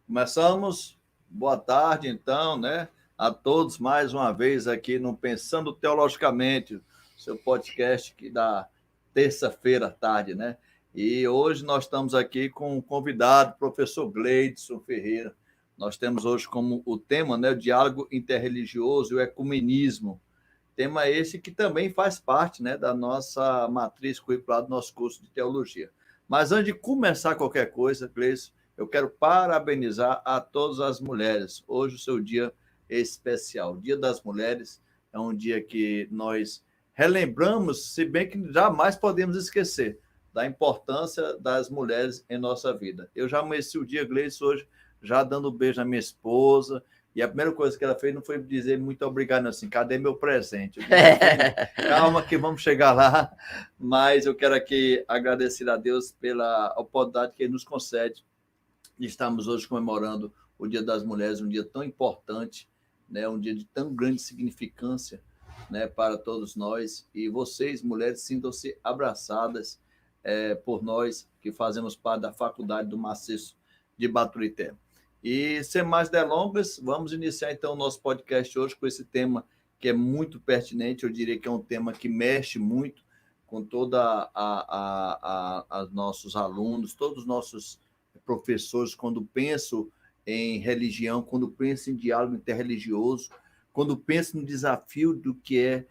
Começamos. Boa tarde, então, né? A todos mais uma vez aqui no Pensando Teologicamente, seu podcast que dá terça-feira à tarde, né? E hoje nós estamos aqui com um convidado, professor Gleidson Ferreira. Nós temos hoje como o tema, né, o diálogo interreligioso e o ecumenismo. Tema esse que também faz parte, né, da nossa matriz curricular do nosso curso de teologia. Mas antes de começar qualquer coisa, Gleison, eu quero parabenizar a todas as mulheres. Hoje o seu dia é especial. O Dia das Mulheres é um dia que nós relembramos, se bem que jamais podemos esquecer da importância das mulheres em nossa vida. Eu já amanheci o dia, Gleison, hoje, já dando um beijo à minha esposa, e a primeira coisa que ela fez não foi dizer muito obrigado, assim, cadê meu presente? Eu disse, calma que vamos chegar lá, mas eu quero aqui agradecer a Deus pela oportunidade que ele nos concede de estarmos hoje comemorando o Dia das Mulheres, um dia tão importante, né? Um dia de tão grande significância, né, para todos nós. E vocês, mulheres, sintam-se abraçadas por nós que fazemos parte da Faculdade do Maciço de Baturité. E sem mais delongas, vamos iniciar então o nosso podcast hoje com esse tema que é muito pertinente. Eu diria que é um tema que mexe muito com toda a nossos alunos, todos os nossos professores, quando pensam em religião, quando pensam em diálogo interreligioso, quando pensam no desafio do que é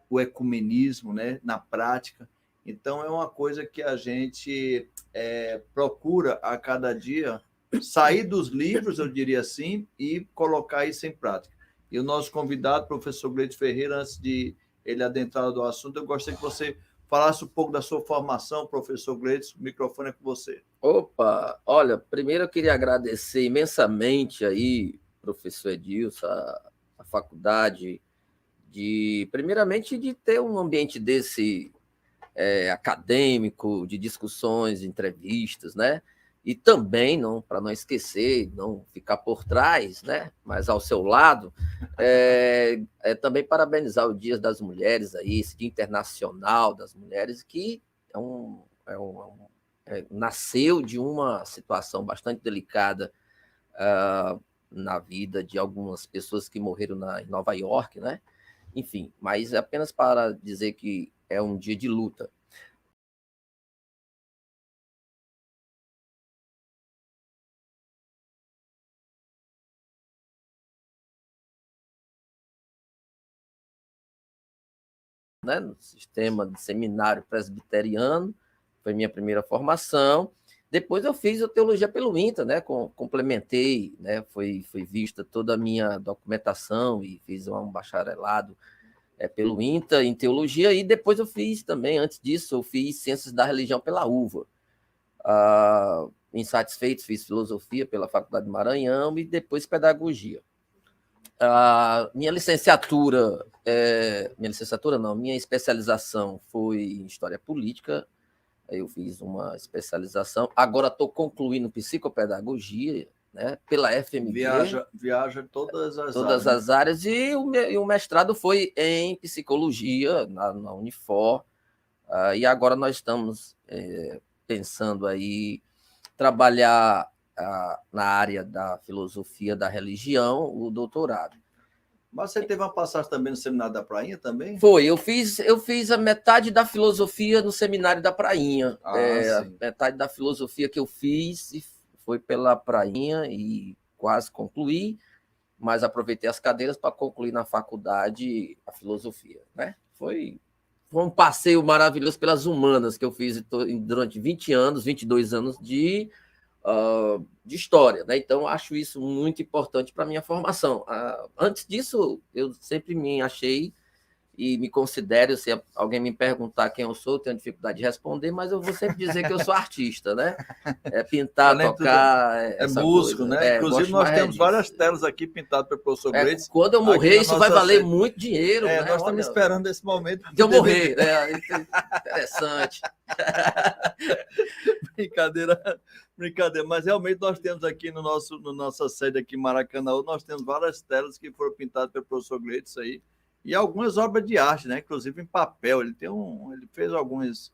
o ecumenismo, né, na prática. Então, é uma coisa que a gente procura a cada dia sair dos livros, eu diria assim, e colocar isso em prática. E o nosso convidado, professor Gleidson Ferreira, antes de ele adentrar no assunto, eu gostaria que você falasse um pouco da sua formação, professor Gleidson, o microfone é com você. Opa, olha, primeiro eu queria agradecer imensamente aí, professor Edilson, a faculdade, primeiramente, de ter um ambiente desse acadêmico, de discussões, entrevistas, né? E também, não, para não esquecer, não ficar por trás, né? Mas ao seu lado, também parabenizar o Dia das Mulheres aí, esse Dia Internacional das Mulheres, que nasceu de uma situação bastante delicada na vida de algumas pessoas que morreram em Nova York, né? Enfim, mas apenas para dizer que é um dia de luta. Né, no sistema de seminário presbiteriano, foi minha primeira formação. Depois eu fiz a teologia pelo INTA, né, complementei, né, foi vista toda a minha documentação e fiz um bacharelado pelo INTA em teologia, e depois eu fiz também, antes disso, eu fiz ciências da religião pela UVA. Insatisfeito, fiz filosofia pela Faculdade do Maranhão e depois pedagogia. Minha licenciatura minha especialização foi em História Política. Eu fiz uma especialização. Agora estou concluindo Psicopedagogia, né, pela FMG. Viaja todas as áreas. E o mestrado foi em Psicologia, na Unifor. E agora nós estamos pensando aí trabalhar na área da filosofia da religião, o doutorado. Mas você teve uma passagem também no Seminário da Prainha também? Foi, eu fiz a metade da filosofia no Seminário da Prainha. A metade da filosofia que eu fiz foi pela Prainha e quase concluí, mas aproveitei as cadeiras para concluir na faculdade a filosofia, né? Foi um passeio maravilhoso pelas humanas que eu fiz durante 22 anos de história, né? Então, acho isso muito importante para a minha formação. Antes disso, eu sempre me achei e me considero, se alguém me perguntar quem eu sou, eu tenho dificuldade de responder, mas eu vou sempre dizer que eu sou artista, né? Pintar, tocar, músico, coisa, né? Inclusive, nós temos várias telas aqui pintadas pelo professor Gleidson. Quando eu morrer, isso vai valer muito dinheiro, né? Nós estamos esperando esse momento de eu morrer. Interessante. Brincadeira, mas realmente nós temos aqui no nossa sede aqui em Maracanã, nós temos várias telas que foram pintadas pelo professor Gleidson aí, e algumas obras de arte, né? Inclusive em papel. Ele fez algumas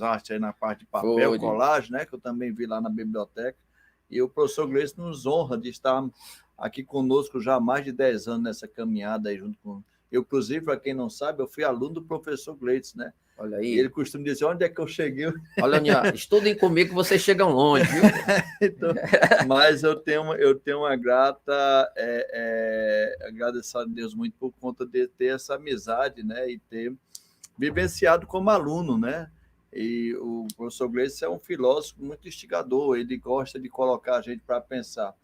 artes aí na parte de papel, colagem, né? Que eu também vi lá na biblioteca. E o professor Gleison nos honra de estar aqui conosco já há mais de 10 anos nessa caminhada aí junto com... Eu, inclusive, para quem não sabe, eu fui aluno do professor Gleison, né? Olha aí. E ele costuma dizer, onde é que eu cheguei? Olha, Aninha, estudem comigo que vocês chegam longe, viu? Então, mas eu tenho uma grata agradecer a Deus muito por conta de ter essa amizade, né? E ter vivenciado como aluno, né? E o professor Gleison é um filósofo muito instigador, ele gosta de colocar a gente para pensar.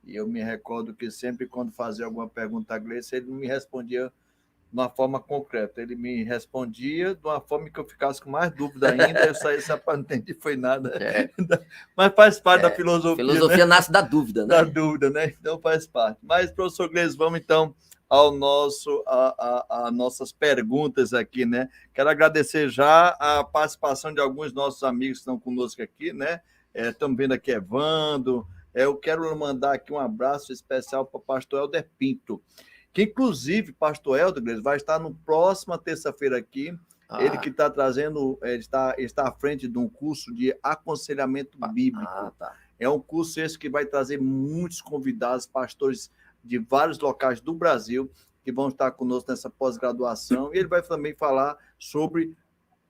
E eu me recordo que sempre quando fazia alguma pergunta a Gleison, ele não me respondia de uma forma concreta, ele me respondia de uma forma que eu ficasse com mais dúvida ainda, eu saí não entendi foi nada. Mas faz parte da filosofia. Filosofia, né? Nasce da dúvida, né? Da dúvida, né? Então faz parte. Mas, professor Gleison, vamos então ao a nossas perguntas aqui, né? Quero agradecer já a participação de alguns nossos amigos que estão conosco aqui, né? Estamos vendo aqui Evandro. Eu quero mandar aqui um abraço especial para o pastor Helder Pinto, que inclusive, pastor Helder vai estar no próxima terça-feira aqui. Ele que está trazendo, está à frente de um curso de aconselhamento bíblico. Tá. É um curso esse que vai trazer muitos convidados, pastores de vários locais do Brasil, que vão estar conosco nessa pós-graduação. E ele vai também falar sobre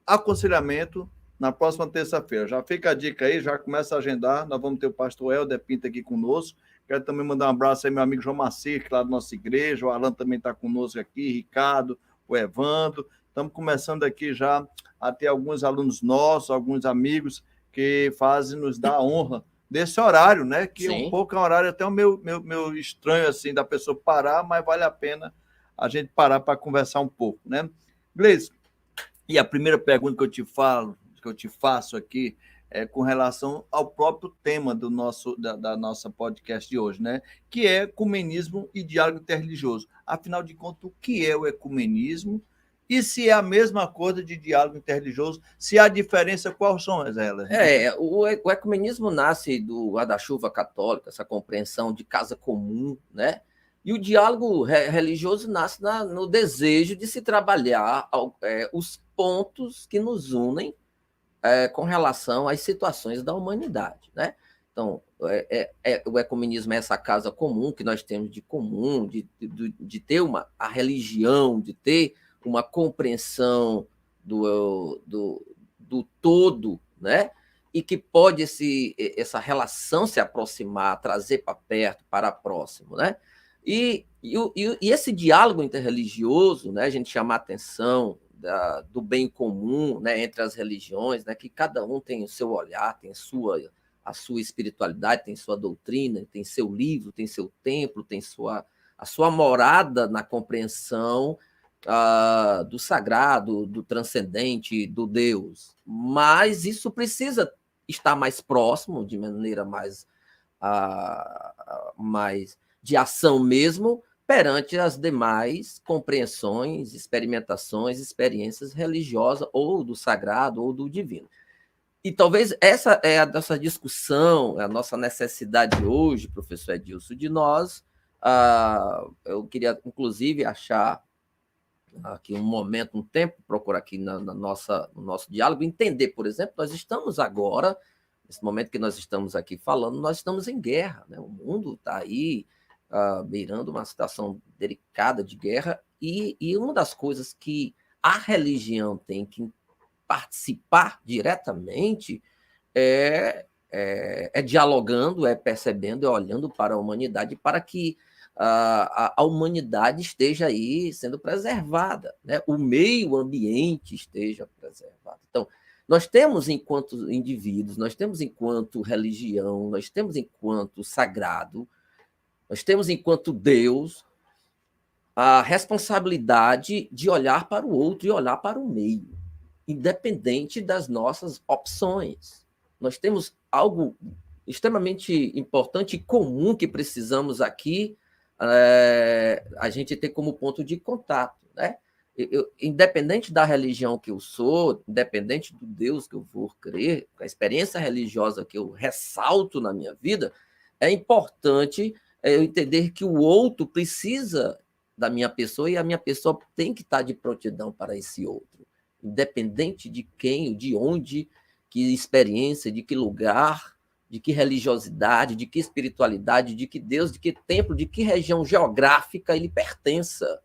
aconselhamento na próxima terça-feira. Já fica a dica aí, já começa a agendar. Nós vamos ter o pastor Helder Pinto aqui conosco. Quero também mandar um abraço aí ao meu amigo João Macir, lá da nossa igreja. O Alan também está conosco aqui, Ricardo, o Evandro. Estamos começando aqui já a ter alguns alunos nossos, alguns amigos que nos dar a honra desse horário, né? Que Sim. Um pouco é um horário até o meu estranho, assim, da pessoa parar, mas vale a pena a gente parar para conversar um pouco, né? Gleison, e a primeira pergunta que eu te faço aqui é com relação ao próprio tema da nossa podcast de hoje, né? Que é ecumenismo e diálogo interreligioso. Afinal de contas, o que é o ecumenismo? E se é a mesma coisa de diálogo interreligioso, se há diferença, quais são elas? O ecumenismo nasce do guarda-chuva católico, essa compreensão de casa comum, né? E o diálogo religioso nasce no desejo de se trabalhar os pontos que nos unem com relação às situações da humanidade, né? Então, o ecumenismo é essa casa comum que nós temos de comum, de ter a religião, de ter uma compreensão do todo, né? E que pode essa relação se aproximar, trazer para perto, para próximo, né? E esse diálogo interreligioso, né? A gente chama a atenção do bem comum, né? Entre as religiões, né? Que cada um tem o seu olhar, tem a sua espiritualidade, tem sua doutrina, tem seu livro, tem seu templo, tem a sua morada na compreensão do sagrado, do transcendente, do Deus. Mas isso precisa estar mais próximo, de maneira mais de ação mesmo, perante as demais compreensões, experimentações, experiências religiosas, ou do sagrado, ou do divino. E talvez essa é a nossa discussão, a nossa necessidade hoje, professor Edilson, de nós, eu queria, inclusive, achar aqui um momento, um tempo, procurar aqui no nosso diálogo, entender, por exemplo, nós estamos agora, nesse momento que nós estamos aqui falando, nós estamos em guerra, né? O mundo está aí beirando uma situação delicada de guerra, e uma das coisas que a religião tem que participar diretamente é dialogando, é percebendo, é olhando para a humanidade, para que a humanidade esteja aí sendo preservada, né? O meio ambiente esteja preservado. Então, nós temos, enquanto indivíduos, nós temos, enquanto religião, nós temos, enquanto sagrado, nós temos, enquanto Deus, a responsabilidade de olhar para o outro e olhar para o meio, independente das nossas opções. Nós temos algo extremamente importante e comum que precisamos aqui a gente ter como ponto de contato, né? Independente da religião que eu sou, independente do Deus que eu vou crer, a experiência religiosa que eu ressalto na minha vida, é importante eu entender que o outro precisa da minha pessoa e a minha pessoa tem que estar de prontidão para esse outro, independente de quem, de onde, que experiência, de que lugar, de que religiosidade, de que espiritualidade, de que Deus, de que templo, de que região geográfica ele pertença.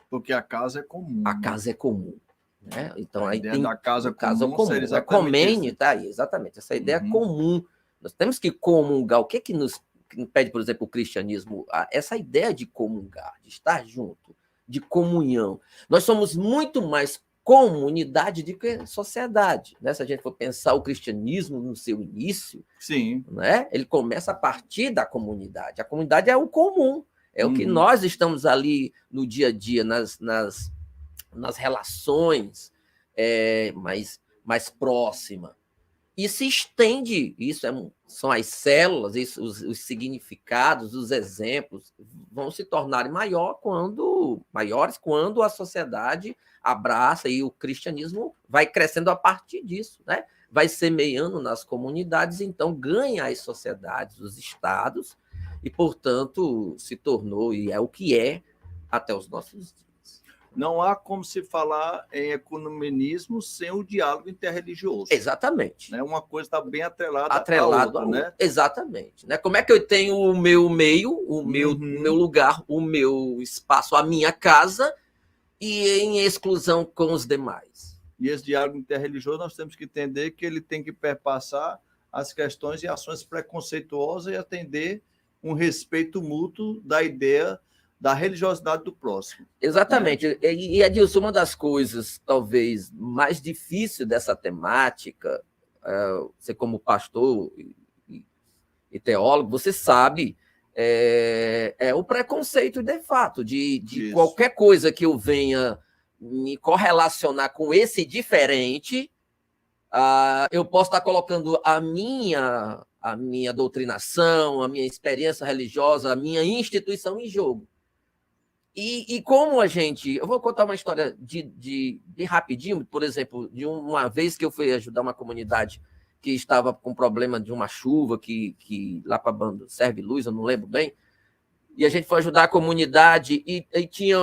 Porque a casa é comum. A casa é comum. Né? Então, a aí ideia tem da casa comum. seria É comene, tá aí, exatamente. Essa ideia comum. Nós temos que comungar. O que nos pede, por exemplo, o cristianismo? Essa ideia de comungar, de estar junto, de comunhão. Nós somos muito mais comunidade do que sociedade. Né? Se a gente for pensar o cristianismo no seu início, sim, né? Ele começa a partir da comunidade. A comunidade é o comum, é o que nós estamos ali no dia a dia, nas relações mais próximas. E se estende, são as células, os significados, os exemplos vão se tornar maiores quando a sociedade abraça e o cristianismo vai crescendo a partir disso, né? Vai semeando nas comunidades, então ganha as sociedades, os estados, e, portanto, se tornou, e é o que é, até os nossos dias. Não há como se falar em ecumenismo sem o diálogo interreligioso. Exatamente. Né? Uma coisa está bem atrelada à outra, né? Exatamente. Né? Como é que eu tenho o meu meio, o meu lugar, o meu espaço, a minha casa, e em exclusão com os demais? E esse diálogo interreligioso nós temos que entender que ele tem que perpassar as questões e ações preconceituosas e atender um respeito mútuo da ideia da religiosidade do próximo. Exatamente. Né? E, Adilson, uma das coisas, talvez, mais difícil dessa temática, você como pastor e teólogo, você sabe, é o preconceito de fato, de qualquer coisa que eu venha me correlacionar com esse diferente, eu posso estar colocando a minha doutrinação, a minha experiência religiosa, a minha instituição em jogo. E como eu vou contar uma história de rapidinho, por exemplo, de uma vez que eu fui ajudar uma comunidade que estava com problema de uma chuva, que lá para Bando Serve Luz, eu não lembro bem, e a gente foi ajudar a comunidade, e tinha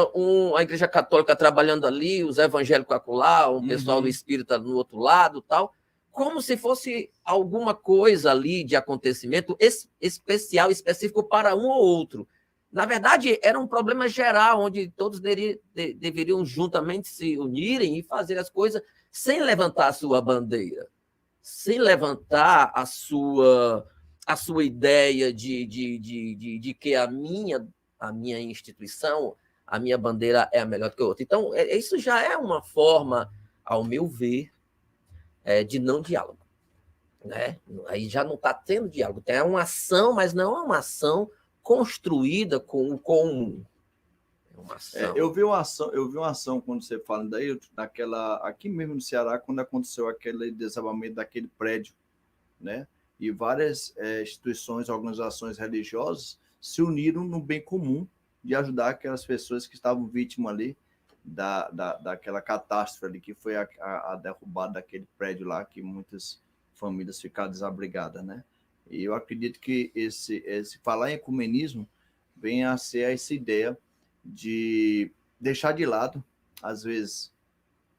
a Igreja Católica trabalhando ali, os evangélicos acolá, um pessoal do Espírita no outro lado, tal, como se fosse alguma coisa ali de acontecimento especial, específico para um ou outro. Na verdade, era um problema geral, onde todos deveriam juntamente se unirem e fazer as coisas sem levantar a sua bandeira, sem levantar a sua ideia de que a minha instituição, a minha bandeira é a melhor do que a outra. Então, isso já é uma forma, ao meu ver, de não diálogo. Né? Aí já não está tendo diálogo. Tem uma ação, mas não é uma ação construída com o comum. Eu vi uma ação quando você fala daí, aqui mesmo no Ceará, quando aconteceu aquele desabamento daquele prédio, né? E várias instituições, organizações religiosas se uniram no bem comum de ajudar aquelas pessoas que estavam vítimas ali daquela catástrofe ali, que foi a derrubada daquele prédio lá, que muitas famílias ficaram desabrigadas, né? E eu acredito que esse falar em ecumenismo venha a ser essa ideia de deixar de lado, às vezes,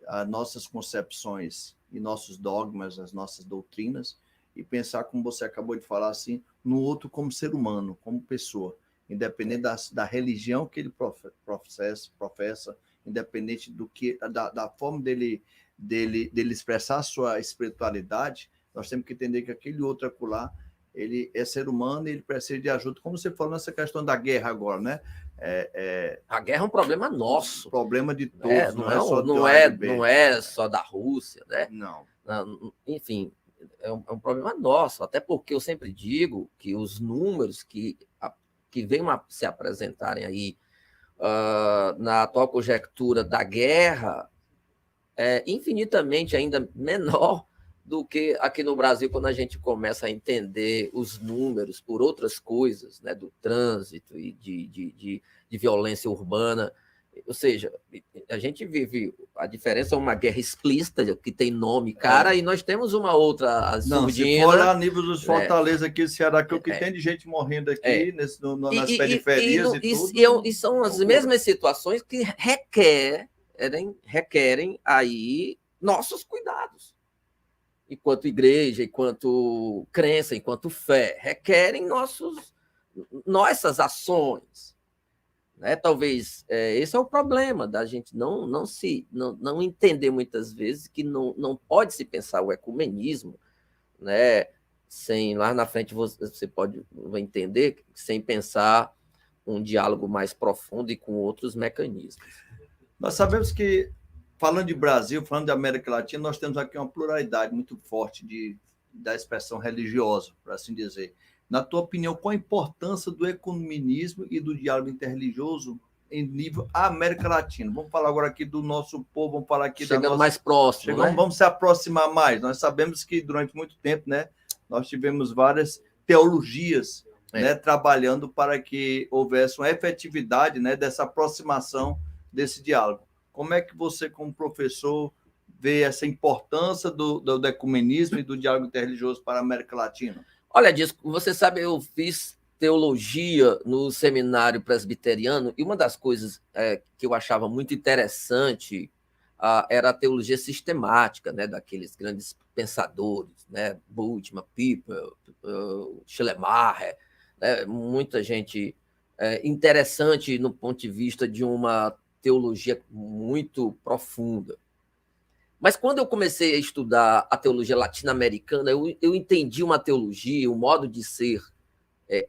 as nossas concepções e nossos dogmas, as nossas doutrinas, e pensar, como você acabou de falar, assim, no outro como ser humano, como pessoa, independente da religião que ele professa, independente da forma dele expressar a sua espiritualidade. Nós temos que entender que aquele outro acolá, ele é ser humano e ele precisa de ajuda. Como você falou nessa questão da guerra agora, né? A guerra é um problema nosso. Um problema de todos, não é só da Rússia, né? Não. Enfim, é um problema nosso, até porque eu sempre digo que os números que venham a se apresentarem aí na atual conjectura da guerra é infinitamente ainda menor do que aqui no Brasil, quando a gente começa a entender os números por outras coisas, né, do trânsito e de violência urbana. Ou seja, a gente vive, a diferença é uma guerra explícita, que tem nome, cara, e nós temos uma outra surdina. Se for olhar a nível dos Fortaleza aqui do Ceará, que o que tem de gente morrendo aqui nas periferias e tudo. E são as mesmas situações que requerem aí nossos cuidados. enquanto igreja, enquanto crença, enquanto fé, requerem nossas ações. Né? Talvez esse é o problema da gente não entender muitas vezes que não pode se pensar o ecumenismo, né? Sem lá na frente você vai entender, sem pensar um diálogo mais profundo e com outros mecanismos. Nós sabemos que, falando de Brasil, falando de América Latina, nós temos aqui uma pluralidade muito forte da expressão religiosa, por assim dizer. Na tua opinião, qual a importância do ecumenismo e do diálogo interreligioso em nível América Latina? Vamos falar agora aqui do nosso povo, vamos falar aqui Chegando mais próximo, né? Vamos se aproximar mais. Nós sabemos que durante muito tempo, né, nós tivemos várias teologias, né, trabalhando para que houvesse uma efetividade, né, dessa aproximação, desse diálogo. Como é que você, como professor, vê essa importância do ecumenismo e do diálogo interreligioso para a América Latina? Olha, Disco, você sabe, eu fiz teologia no seminário presbiteriano e uma das coisas que eu achava muito interessante era a teologia sistemática, né, daqueles grandes pensadores, né, Bultmann, Piper, Schleiermacher, né, muita gente interessante no ponto de vista de uma teologia muito profunda. Mas quando eu comecei a estudar a teologia latino-americana, eu entendi uma teologia, um modo de ser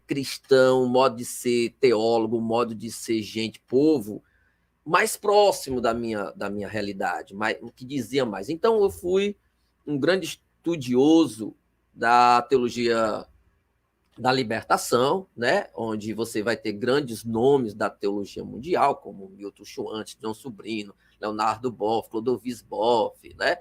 cristão, um modo de ser teólogo, um modo de ser gente, povo, mais próximo da minha realidade, o que dizia mais. Então, eu fui um grande estudioso da teologia da libertação, né, onde você vai ter grandes nomes da teologia mundial, como Milton Schwantz, John Sobrino, Leonardo Boff, Clodovis Boff, né?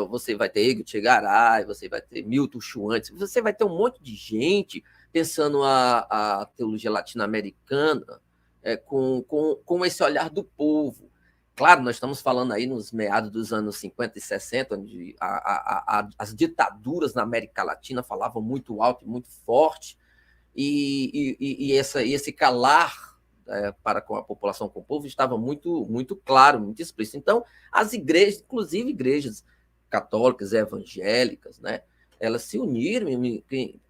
Você vai ter Ego Chegaray, você vai ter Milton Schwantz, você vai ter um monte de gente pensando a teologia latino-americana com esse olhar do povo. Claro, nós estamos falando aí nos meados dos anos 50 e 60, onde as ditaduras na América Latina falavam muito alto e muito forte, e esse calar para com a população, com o povo, estava muito, muito claro, muito explícito. Então, as igrejas, inclusive igrejas católicas e evangélicas, né, elas se uniram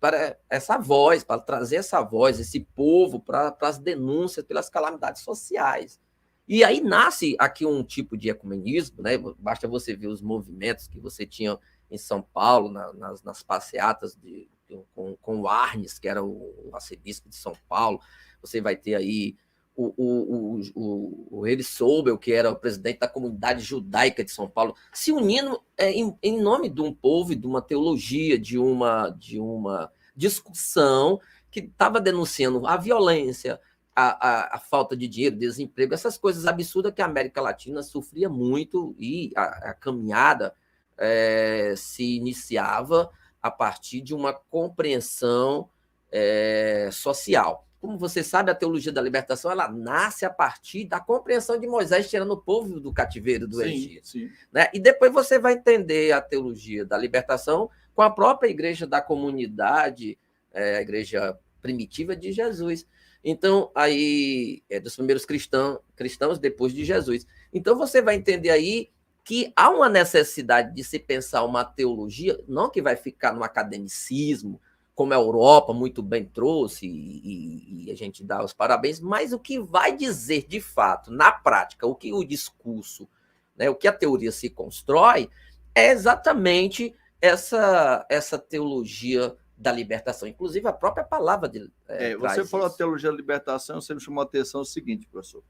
para essa voz, para trazer essa voz, esse povo, para as denúncias pelas calamidades sociais. E aí nasce aqui um tipo de ecumenismo, né? Basta você ver os movimentos que você tinha em São Paulo, nas passeatas com o Arnes, que era o arcebispo de São Paulo. Você vai ter aí o Eli Sobel, que era o presidente da comunidade judaica de São Paulo, se unindo em nome de um povo e de uma teologia, de uma discussão que estava denunciando a violência, a falta de dinheiro, desemprego, essas coisas absurdas que a América Latina sofria muito, e a caminhada se iniciava a partir de uma compreensão social. Como você sabe, a teologia da libertação ela nasce a partir da compreensão de Moisés tirando o povo do cativeiro do Egito. Sim. Né? E depois você vai entender a teologia da libertação com a própria igreja da comunidade, a igreja primitiva de Jesus. Então, aí, dos primeiros cristãos depois de Jesus. Então, você vai entender aí que há uma necessidade de se pensar uma teologia, não que vai ficar no academicismo, como a Europa muito bem trouxe, e a gente dá os parabéns, mas o que vai dizer, de fato, na prática, o que o discurso, né, o que a teoria se constrói, é exatamente essa teologia da libertação. Inclusive, a própria palavra você falou da teologia da libertação, você me chamou a atenção o seguinte, professor.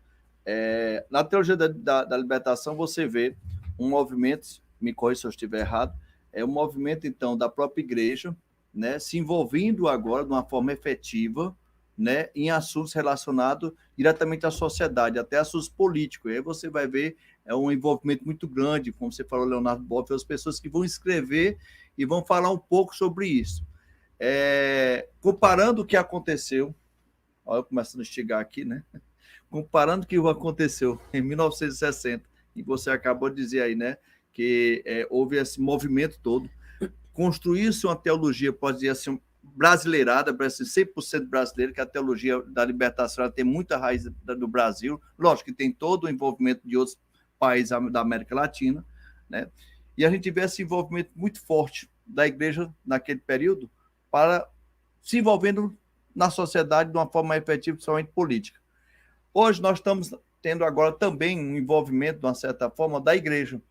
Na teologia da libertação, você vê um movimento, me corrija se eu estiver errado, um movimento, então, da própria igreja, né, se envolvendo agora de uma forma efetiva, né, em assuntos relacionados diretamente à sociedade, até assuntos políticos. E aí você vai ver um envolvimento muito grande, como você falou, Leonardo Boff, as pessoas que vão escrever e vão falar um pouco sobre isso. Comparando o que aconteceu, olha eu começando a chegar aqui, né? Comparando o que aconteceu em 1960, e você acabou de dizer aí, né, que houve esse movimento todo, construiu-se uma teologia, pode dizer assim, brasileirada, parece 100% brasileira, que a teologia da libertação tem muita raiz do Brasil, lógico que tem todo o envolvimento de outros países da América Latina, né? E a gente vê esse envolvimento muito forte da igreja naquele período para se envolvendo na sociedade de uma forma efetiva, principalmente política. Hoje nós estamos tendo agora também um envolvimento, de uma certa forma, da igreja,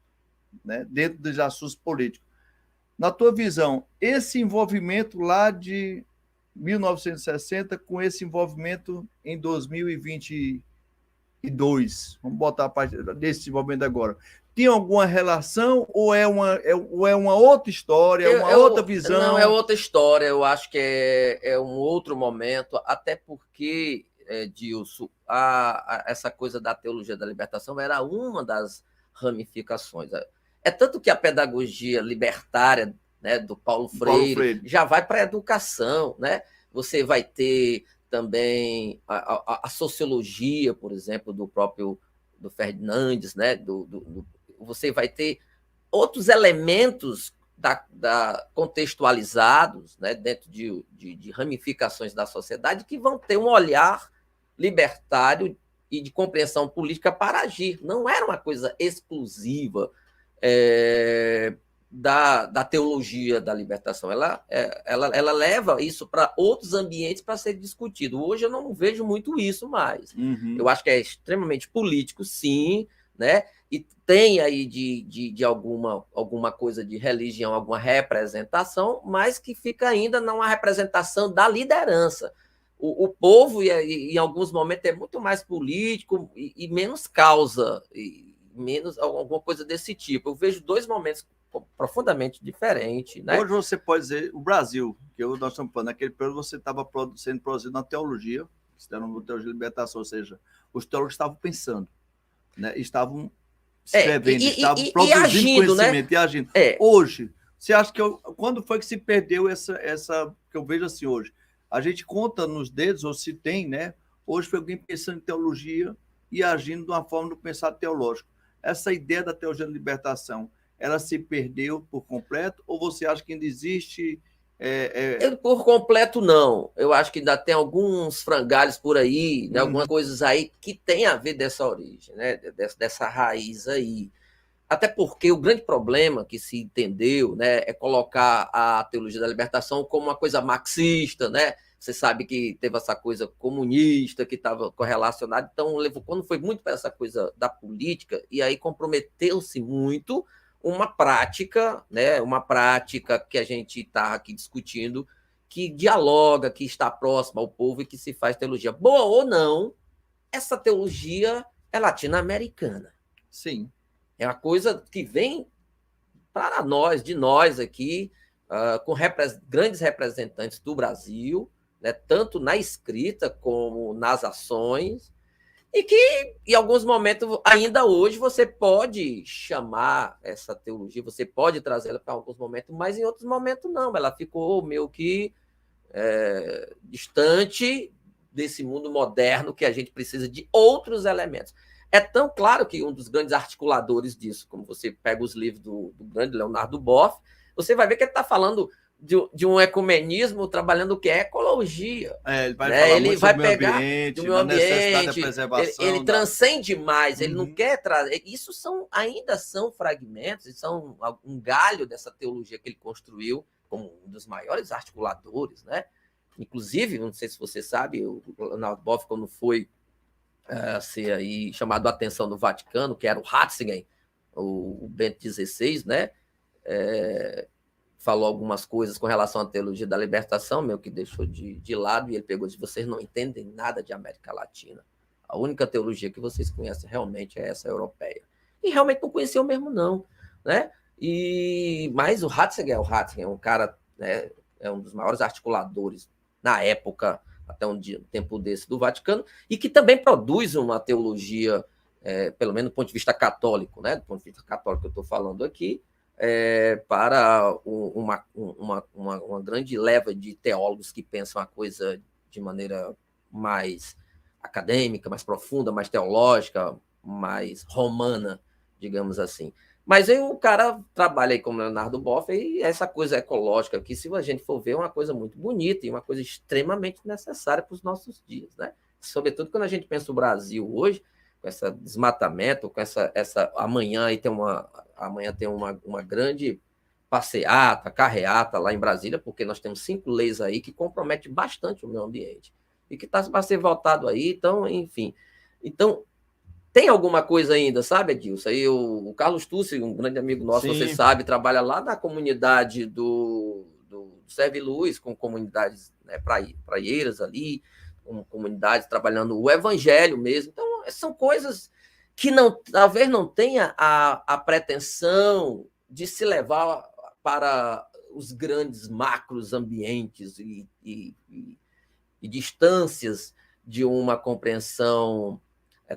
né, dentro dos assuntos políticos. Na tua visão, esse envolvimento lá de 1960 com esse envolvimento em 2022, vamos botar a parte desse envolvimento agora, tem alguma relação ou é uma outra história, uma outra visão? Não, é outra história. Eu acho que é um outro momento, até porque, Dilson, essa coisa da teologia da libertação era uma das ramificações. É tanto que a pedagogia libertária, né, do Paulo Freire já vai para a educação, né? Você vai ter também a sociologia, por exemplo, do próprio do Ferdinandes, né? Você vai ter outros elementos contextualizados, né, dentro de ramificações da sociedade que vão ter um olhar libertário e de compreensão política para agir. Não era uma coisa exclusiva da teologia da libertação. Ela leva isso para outros ambientes para ser discutido. Hoje eu não vejo muito isso mais. Uhum. Eu acho que é extremamente político, sim, né? E tem aí de alguma coisa de religião, alguma representação, mas que fica ainda numa representação da liderança. O povo, em alguns momentos, é muito mais político e menos causa, e menos alguma coisa desse tipo. Eu vejo dois momentos profundamente diferentes, né? Hoje você pode dizer, o Brasil, que nós estamos falando, naquele período você estava sendo produzido na teologia, que era uma teologia de libertação, ou seja, os teólogos estavam pensando, né? Estavam escrevendo, estavam produzindo agindo, conhecimento, né? E agindo. Hoje, você acha que quando foi que se perdeu essa que eu vejo assim hoje? A gente conta nos dedos, ou se tem, né? Hoje foi alguém pensando em teologia e agindo de uma forma de pensar teológico. Essa ideia da teologia da libertação, ela se perdeu por completo, ou você acha que ainda existe? Por completo, não. Eu acho que ainda tem alguns frangalhos por aí, né? Algumas coisas aí que tem a ver dessa origem, né? Dessa raiz aí. Até porque o grande problema que se entendeu, né, é colocar a teologia da libertação como uma coisa marxista, né? Você sabe que teve essa coisa comunista que estava correlacionada, então quando foi muito para essa coisa da política, e aí comprometeu-se muito uma prática, né? Uma prática que a gente está aqui discutindo, que dialoga, que está próxima ao povo e que se faz teologia. Boa ou não, essa teologia é latino-americana. Sim. É uma coisa que vem para nós, de nós aqui, com grandes representantes do Brasil, né, tanto na escrita como nas ações, e que, em alguns momentos, ainda hoje, você pode chamar essa teologia, você pode trazê-la para alguns momentos, mas em outros momentos não. Ela ficou meio que distante desse mundo moderno que a gente precisa de outros elementos. É tão claro que um dos grandes articuladores disso, como você pega os livros do grande Leonardo Boff, você vai ver que ele está falando de um ecumenismo trabalhando o que é ecologia. Ele vai falar muito sobre o meio ambiente, do meio ambiente, necessidade da preservação. Ele transcende mais, ele não quer trazer. Isso ainda são fragmentos, são um galho dessa teologia que ele construiu como um dos maiores articuladores, né? Inclusive, não sei se você sabe, o Leonardo Boff, quando foi ser aí chamado a atenção do Vaticano, que era o Ratzinger, o Bento XVI, né? Falou algumas coisas com relação à teologia da libertação, meio que deixou de lado, e ele pegou e disse: vocês não entendem nada de América Latina. A única teologia que vocês conhecem realmente é essa europeia. E realmente não conheciam mesmo, não, né? Mas o Ratzinger é um cara, né, é um dos maiores articuladores na época, até um tempo desse, do Vaticano, e que também produz uma teologia, pelo menos do ponto de vista católico, né? Do ponto de vista católico que eu estou falando aqui, para uma grande leva de teólogos que pensam a coisa de maneira mais acadêmica, mais profunda, mais teológica, mais romana, digamos assim. Mas aí o cara trabalha aí como Leonardo Boff, e essa coisa ecológica que, se a gente for ver, é uma coisa muito bonita e uma coisa extremamente necessária para os nossos dias, né? Sobretudo quando a gente pensa o Brasil hoje, com esse desmatamento, com essa amanhã aí amanhã tem uma grande passeata, carreata lá em Brasília, porque nós temos 5 leis aí que comprometem bastante o meio ambiente e que está para ser votado aí, então, enfim. Então, tem alguma coisa ainda, sabe, Edilson? Aí o Carlos Tussi, um grande amigo nosso, Sim. você sabe, trabalha lá na comunidade do Serve Luz, com comunidades, né, praieiras ali, com comunidades trabalhando o evangelho mesmo. Então, são coisas que talvez não tenha a pretensão de se levar para os grandes macros ambientes e distâncias de uma compreensão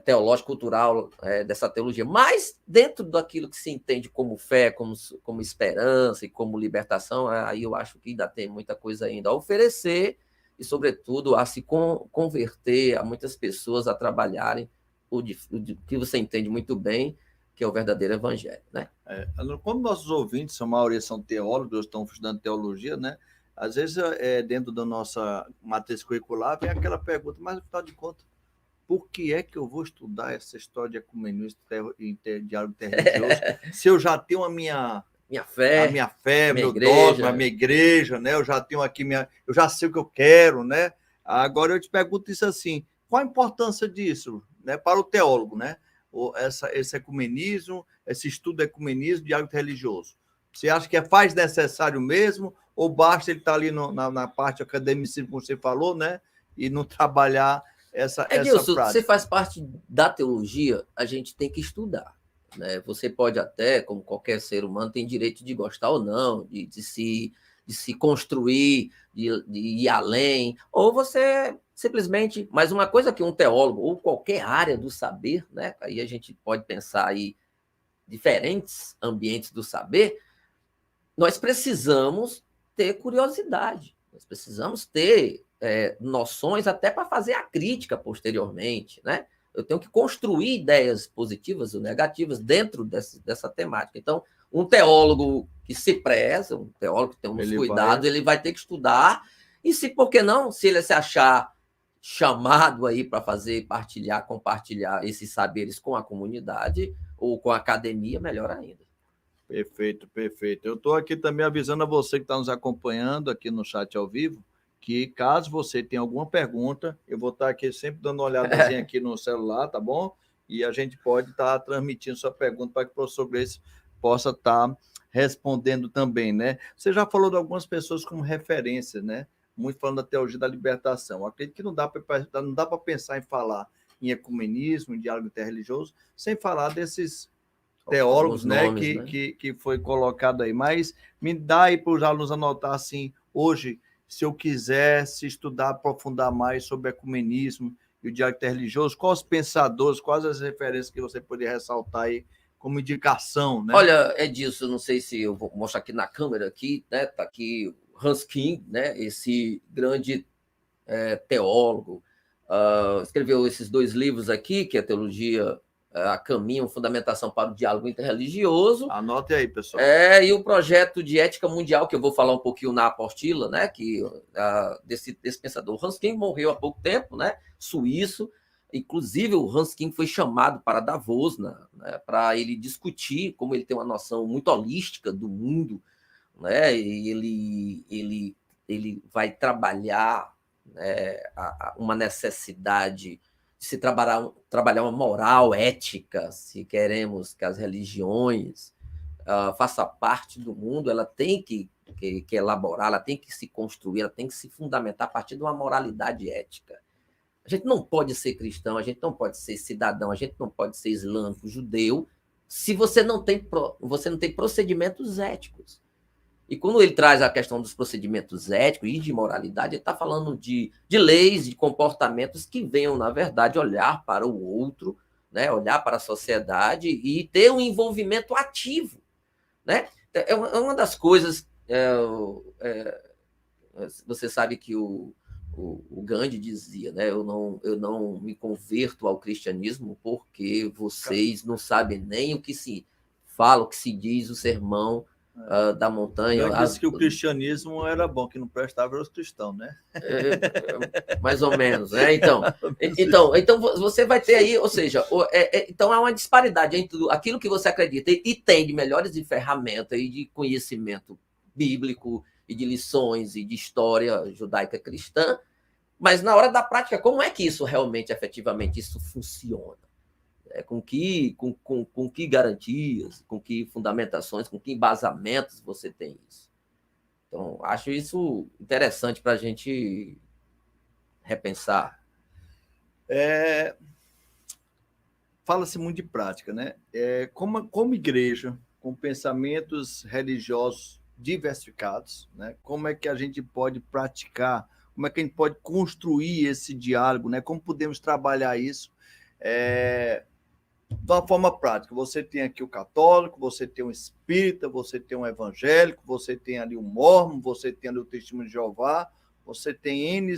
teológica, cultural dessa teologia, mas dentro daquilo que se entende como fé, como esperança e como libertação, aí eu acho que ainda tem muita coisa ainda a oferecer e, sobretudo, a se converter, a muitas pessoas a trabalharem o que você entende muito bem, que é o verdadeiro evangelho, né? Como nossos ouvintes, a maioria são teólogos, estão estudando teologia, né? Às vezes, dentro da nossa matriz curricular, vem aquela pergunta, mas, afinal de contas, por que é que eu vou estudar essa história de ecumenismo e diálogo interreligioso se eu já tenho a minha fé, meu dogma, a minha igreja, né? Eu já tenho aqui eu já sei o que eu quero, né? Agora eu te pergunto isso assim, qual a importância disso, né, para o teólogo, né? Esse ecumenismo, esse estudo do ecumenismo, diálogo religioso. Você acha que faz necessário mesmo ou basta ele estar ali na parte acadêmica, como você falou, né? E não trabalhar essa Edilson, prática? você faz parte da teologia, a gente tem que estudar. Né? Você pode até, como qualquer ser humano, tem direito de gostar ou não, de se construir, de ir além, ou você simplesmente... Mas uma coisa que um teólogo, ou qualquer área do saber, né? Aí a gente pode pensar aí diferentes ambientes do saber, nós precisamos ter curiosidade, nós precisamos ter noções até para fazer a crítica posteriormente, né? Eu tenho que construir ideias positivas ou negativas dentro dessa temática. Então, um teólogo que se preza, um teólogo que tem uns cuidados, ele vai ter que estudar, e por que não, se ele se achar chamado aí para compartilhar esses saberes com a comunidade ou com a academia, melhor ainda. Perfeito, perfeito. Eu estou aqui também avisando a você que está nos acompanhando aqui no chat ao vivo, que caso você tenha alguma pergunta, eu vou estar aqui sempre dando uma olhadazinha aqui no celular, tá bom? E a gente pode estar transmitindo sua pergunta para que o professor Gleice possa estar respondendo também, né? Você já falou de algumas pessoas como referência, né? Muito falando da teologia da libertação. Eu acredito que não dá para pensar em falar em ecumenismo, em diálogo interreligioso, sem falar desses teólogos, né, que foi colocado aí. Mas me dá aí para os alunos anotar assim, hoje, se eu quisesse estudar, aprofundar mais sobre ecumenismo e o diálogo interreligioso, quais os pensadores, quais as referências que você poderia ressaltar aí como indicação, né? Olha, Edilson, não sei se eu vou mostrar aqui na câmera aqui, né? Tá aqui Hans King, né? Esse grande teólogo, escreveu esses 2 livros aqui, que é a Teologia a Caminho, Fundamentação para o Diálogo Interreligioso. Anote aí, pessoal. E o projeto de ética mundial, que eu vou falar um pouquinho na apostila, né? Que desse pensador. Hans King morreu há pouco tempo, né? Suíço. Inclusive, o Hans King foi chamado para Davos, né, para ele discutir, como ele tem uma noção muito holística do mundo, né? E ele vai trabalhar, né, uma necessidade de se trabalhar uma moral ética, se queremos que as religiões façam parte do mundo, ela tem que elaborar, ela tem que se construir, ela tem que se fundamentar a partir de uma moralidade ética. A gente não pode ser cristão, a gente não pode ser cidadão, a gente não pode ser islâmico, judeu, se você não tem procedimentos éticos. E quando ele traz a questão dos procedimentos éticos e de moralidade, ele está falando de leis, de comportamentos que venham, na verdade, olhar para o outro, né? Olhar para a sociedade e ter um envolvimento ativo. Né? É uma das coisas... você sabe que o Gandhi dizia, né? Eu não me converto ao cristianismo porque vocês não sabem nem o que se fala, o que se diz, o sermão da montanha. Eu disse que o cristianismo era bom, que não prestava os cristãos, né? Mais ou menos, né? Então você vai ter aí, ou seja, então há uma disparidade entre aquilo que você acredita e tem de melhores de ferramenta e de conhecimento bíblico e de lições e de história judaica cristã, mas na hora da prática, como é que isso realmente, efetivamente, isso funciona? Com que garantias, com que fundamentações, com que embasamentos você tem isso? Então, acho isso interessante para a gente repensar. Fala-se muito de prática, né? Como igreja, com pensamentos religiosos diversificados, né? Como é que a gente pode praticar, como é que a gente pode construir esse diálogo, né? Como podemos trabalhar isso de uma forma prática? Você tem aqui o católico, você tem o espírita, você tem o evangélico, você tem ali o mórmon, você tem ali o testemunho de Jeová, você tem N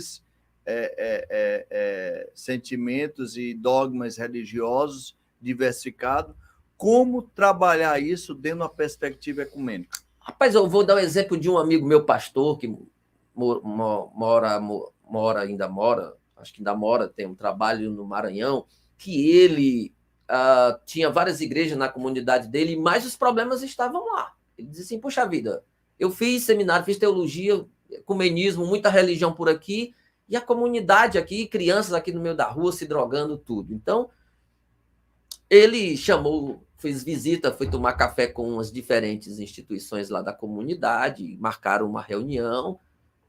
sentimentos e dogmas religiosos diversificados. Como trabalhar isso dentro de uma perspectiva ecumênica? Rapaz, eu vou dar um exemplo de um amigo meu, pastor, que ainda mora, acho que ainda mora, tem um trabalho no Maranhão, que ele tinha várias igrejas na comunidade dele, mas os problemas estavam lá. Ele dizia assim, puxa vida, eu fiz seminário, fiz teologia, ecumenismo, muita religião por aqui, e a comunidade aqui, crianças aqui no meio da rua se drogando, tudo. Então, ele chamou, fez visita, foi tomar café com as diferentes instituições lá da comunidade, marcaram uma reunião,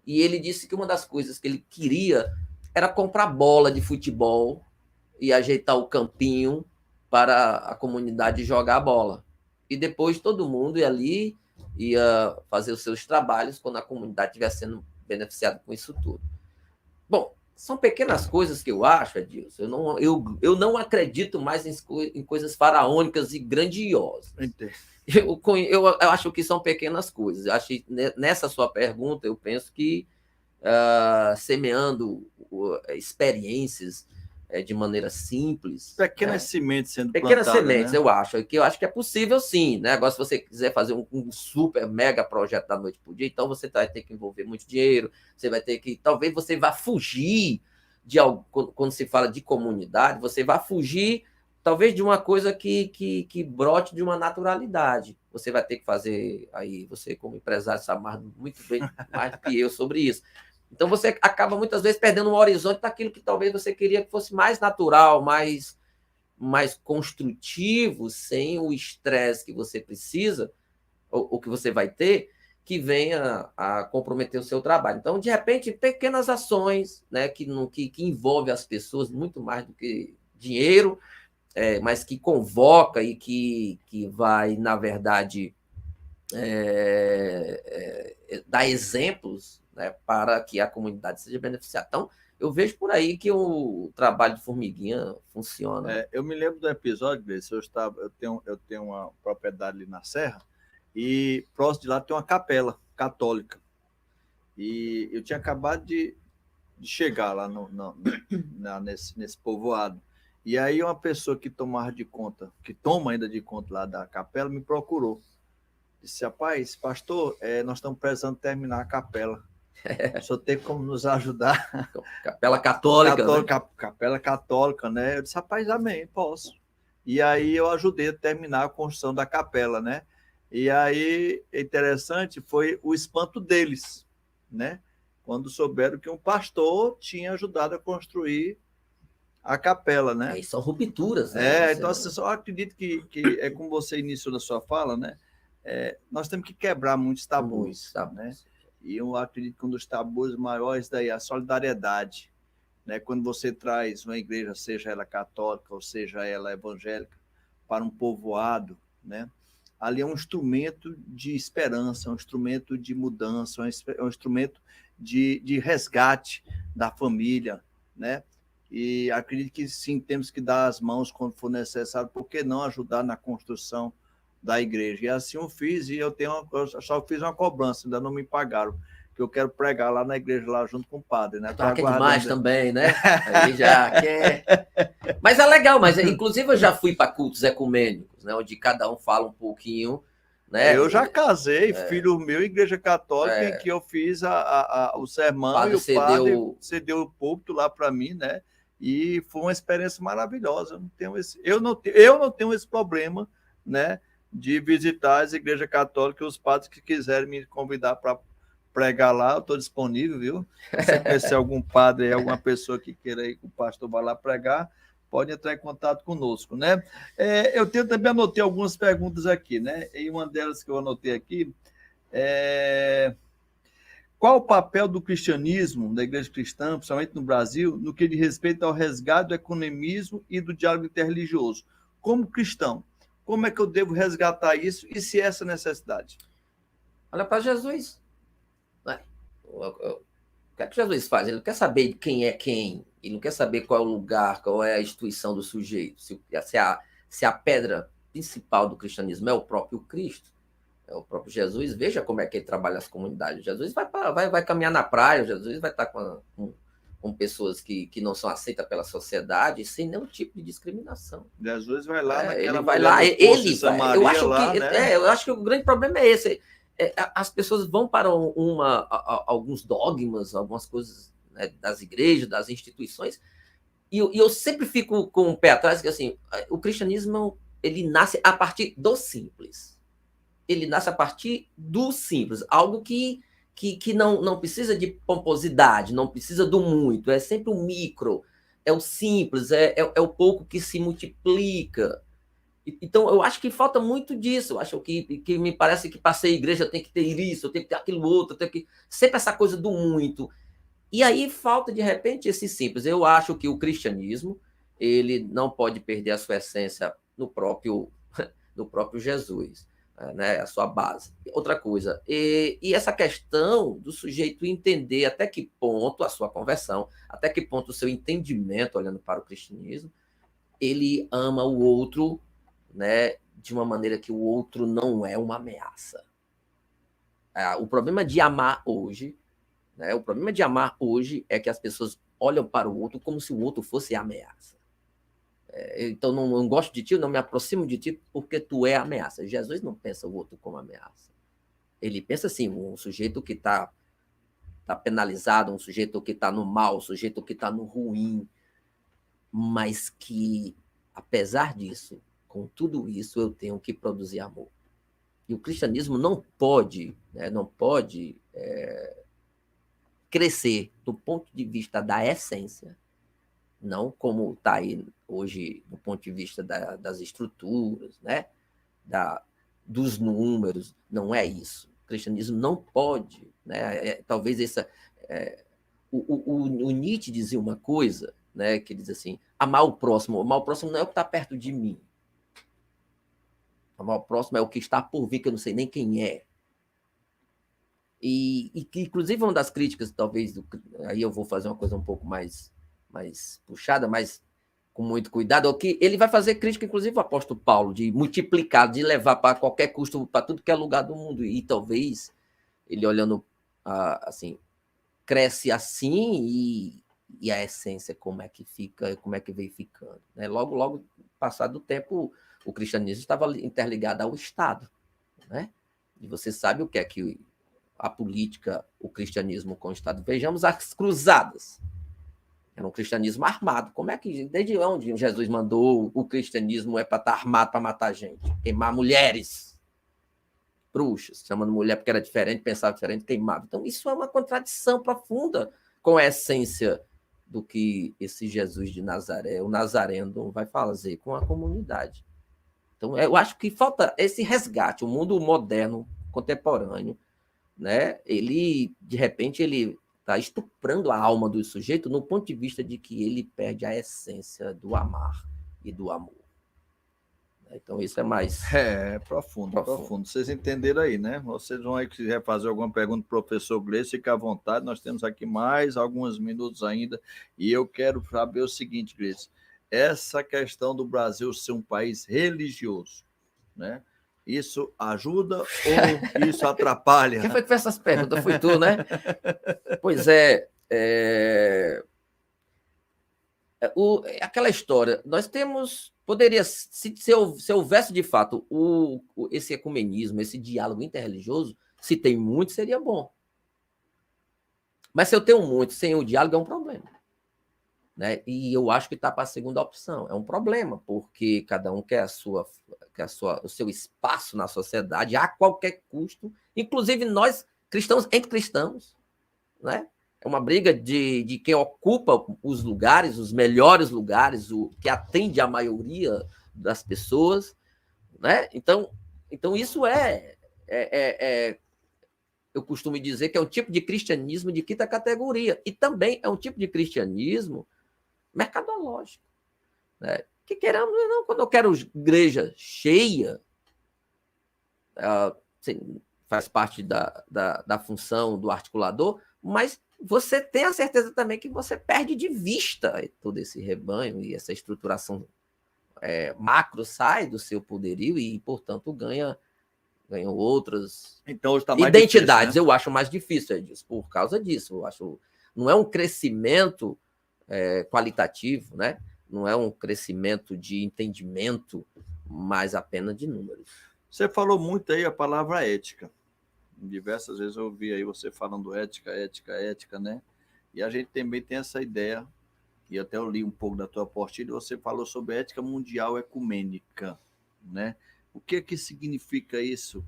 e ele disse que uma das coisas que ele queria era comprar bola de futebol e ajeitar o campinho para a comunidade jogar a bola. E depois todo mundo ia fazer os seus trabalhos quando a comunidade estiver sendo beneficiada com isso tudo. Bom, são pequenas coisas que eu acho, Edilson. Eu não acredito mais em coisas faraônicas e grandiosas. Eu acho que são pequenas coisas. Eu acho que nessa sua pergunta, eu penso que semeando experiências de maneira simples. Pequenas sementes sendo pequenas plantadas. Pequenas sementes, né? Eu acho que é possível sim, né? Agora, se você quiser fazer um super mega projeto da noite para o dia, então você vai ter que envolver muito dinheiro, você vai ter que. Talvez você vá fugir de algo. Quando se fala de comunidade, você vai fugir, talvez, de uma coisa que brote de uma naturalidade. Você vai ter que fazer aí, você, como empresário, sabe muito bem mais do que eu sobre isso. Então, você acaba, muitas vezes, perdendo um horizonte daquilo que talvez você queria que fosse mais natural, mais construtivo, sem o estresse que você precisa, ou que você vai ter, que venha a comprometer o seu trabalho. Então, de repente, pequenas ações, né, que envolvem as pessoas muito mais do que dinheiro, mas que convoca e que vai, na verdade, dar exemplos, né, para que a comunidade seja beneficiada. Então, eu vejo por aí que o trabalho de formiguinha funciona. Eu me lembro do episódio, eu tenho uma propriedade ali na Serra, e próximo de lá tem uma capela católica. E eu tinha acabado de chegar lá nesse povoado. E aí uma pessoa que toma ainda de conta lá da capela, me procurou. Disse, rapaz, pastor, nós estamos precisando terminar a capela. O senhor tem como nos ajudar? Capela católica, né? Capela católica, né? Eu disse, rapaz, amém, posso. E aí eu ajudei a terminar a construção da capela, né? E aí, interessante, foi o espanto deles, né? Quando souberam que um pastor tinha ajudado a construir a capela, né? E são rupturas, né? Então, assim, eu acredito que é como você iniciou na sua fala, né? Nós temos que quebrar muitos tabus, né? E eu acredito que um dos tabus maiores daí é a solidariedade, né? Quando você traz uma igreja, seja ela católica ou seja ela evangélica, para um povoado, né? Ali é um instrumento de esperança, um instrumento de mudança, um instrumento de resgate da família, né? E acredito que sim, temos que dar as mãos quando for necessário, por que não ajudar na construção da igreja? E assim eu fiz, e eu só fiz uma cobrança, ainda não me pagaram, que eu quero pregar lá na igreja, lá junto com o padre, né? Tá, que é demais também, né? Aí já quer. Mas é legal, inclusive eu já fui para cultos ecumênicos, né? Onde cada um fala um pouquinho né? Eu já casei, filho meu, igreja católica, em que eu fiz o sermão e o padre cedeu o púlpito lá para mim, né? E foi uma experiência maravilhosa. Eu não tenho esse problema, né, de visitar as igrejas católicas, os padres que quiserem me convidar para pregar lá, eu estou disponível, viu? Se você conhecer algum padre, alguma pessoa que queira ir com o pastor vai lá pregar, pode entrar em contato conosco, né? Eu também anotei algumas perguntas aqui, né? E uma delas que eu anotei aqui qual o papel do cristianismo, da igreja cristã, principalmente no Brasil, no que diz respeito ao resgate do ecumenismo e do diálogo interreligioso? Como cristão, como é que eu devo resgatar isso e se é essa necessidade? Olha para Jesus. O que é que Jesus faz? Ele não quer saber quem é quem, ele não quer saber qual é o lugar, qual é a instituição do sujeito. Se a pedra principal do cristianismo é o próprio Cristo, é o próprio Jesus, veja como é que ele trabalha as comunidades. Jesus vai caminhar na praia, Jesus vai estar com pessoas que não são aceitas pela sociedade, sem nenhum tipo de discriminação. Jesus vai lá naquela ele vai lá, ele vai. Eu acho que o grande problema é esse. As pessoas vão para alguns dogmas, algumas coisas, né, das igrejas, das instituições, e eu sempre fico com o pé atrás, que assim, o cristianismo ele nasce a partir do simples. Ele nasce a partir do simples, algo que não precisa de pomposidade, não precisa do muito, é sempre o micro, é o simples, é o pouco que se multiplica. Então, eu acho que falta muito disso. Eu acho que me parece que para ser igreja tem que ter isso, tem que ter aquilo outro, sempre essa coisa do muito. E aí falta, de repente, esse simples. Eu acho que o cristianismo ele não pode perder a sua essência no próprio Jesus, né? A sua base. Outra coisa, e essa questão do sujeito entender até que ponto a sua conversão, até que ponto o seu entendimento, olhando para o cristianismo, ele ama o outro, né, de uma maneira que o outro não é uma ameaça. O problema de amar hoje, né, é que as pessoas olham para o outro como se o outro fosse ameaça. Então, não gosto de ti, não me aproximo de ti porque tu é ameaça. Jesus não pensa o outro como ameaça. Ele pensa assim, um sujeito que está penalizado, um sujeito que está no mal, um sujeito que está no ruim, mas que, apesar disso, com tudo isso, eu tenho que produzir amor. E o cristianismo não pode crescer do ponto de vista da essência, não como está aí hoje do ponto de vista das estruturas, né? Dos números, não é isso. O cristianismo não pode, né? Talvez o Nietzsche dizia uma coisa, né? Que diz assim, amar o próximo não é o que está perto de mim. Amar o próximo é o que está por vir, que eu não sei nem quem é. E que, inclusive, uma das críticas, talvez, aí eu vou fazer uma coisa um pouco mais puxada, mas com muito cuidado, é que ele vai fazer crítica, inclusive, ao apóstolo Paulo, de multiplicar, de levar para qualquer custo, para tudo que é lugar do mundo. E talvez ele olhando assim, cresce assim e a essência, como é que fica, como é que veio ficando. Né? Logo, passado o tempo, o cristianismo estava interligado ao Estado. Né? E você sabe o que é que a política, o cristianismo com o Estado. Vejamos as cruzadas. Era um cristianismo armado. Como é que, desde onde Jesus mandou o cristianismo é para estar armado para matar gente? Queimar mulheres, bruxas, chamando mulher porque era diferente, pensava diferente, queimava. Então, isso é uma contradição profunda com a essência do que esse Jesus de Nazaré, o nazareno, vai fazer com a comunidade. Então, eu acho que falta esse resgate. O mundo moderno, contemporâneo, né? Ele, de repente, ele está estuprando a alma do sujeito no ponto de vista de que ele perde a essência do amar e do amor. Então, isso é mais... profundo. Vocês entenderam aí, né? Vocês vão aí, que quiser fazer alguma pergunta para o professor Gleice, fique à vontade. Nós temos aqui mais alguns minutos ainda. E eu quero saber o seguinte, Gleice. Essa questão do Brasil ser um país religioso, né? Isso ajuda ou isso atrapalha? Quem foi que fez essas perguntas? Foi tu, né? Pois é. Aquela história, nós temos, poderia, se houvesse de fato esse ecumenismo, esse diálogo interreligioso, se tem muito, seria bom. Mas se eu tenho muito sem o diálogo, é um problema. Né? E eu acho que está para a segunda opção. É um problema, porque cada um quer o seu espaço na sociedade a qualquer custo, inclusive nós, cristãos, entre cristãos, né? É uma briga de quem ocupa os lugares, os melhores lugares, o que atende a maioria das pessoas, né? Então isso eu costumo dizer que é um tipo de cristianismo de quinta categoria, e também é um tipo de cristianismo mercadológico, né? Que querendo ou não, quando eu quero igreja cheia, faz parte da função do articulador, mas você tem a certeza também que você perde de vista todo esse rebanho e essa estruturação macro sai do seu poderio e, portanto, ganham outras identidades. Difícil, né? Eu acho mais difícil, Edilson, por causa disso. Eu acho não é um crescimento qualitativo, né? Não é um crescimento de entendimento, mas apenas de números. Você falou muito aí a palavra ética. Diversas vezes eu ouvi aí você falando ética, né? E a gente também tem essa ideia, e até eu li um pouco da tua apostila, você falou sobre ética mundial ecumênica, né? O que significa isso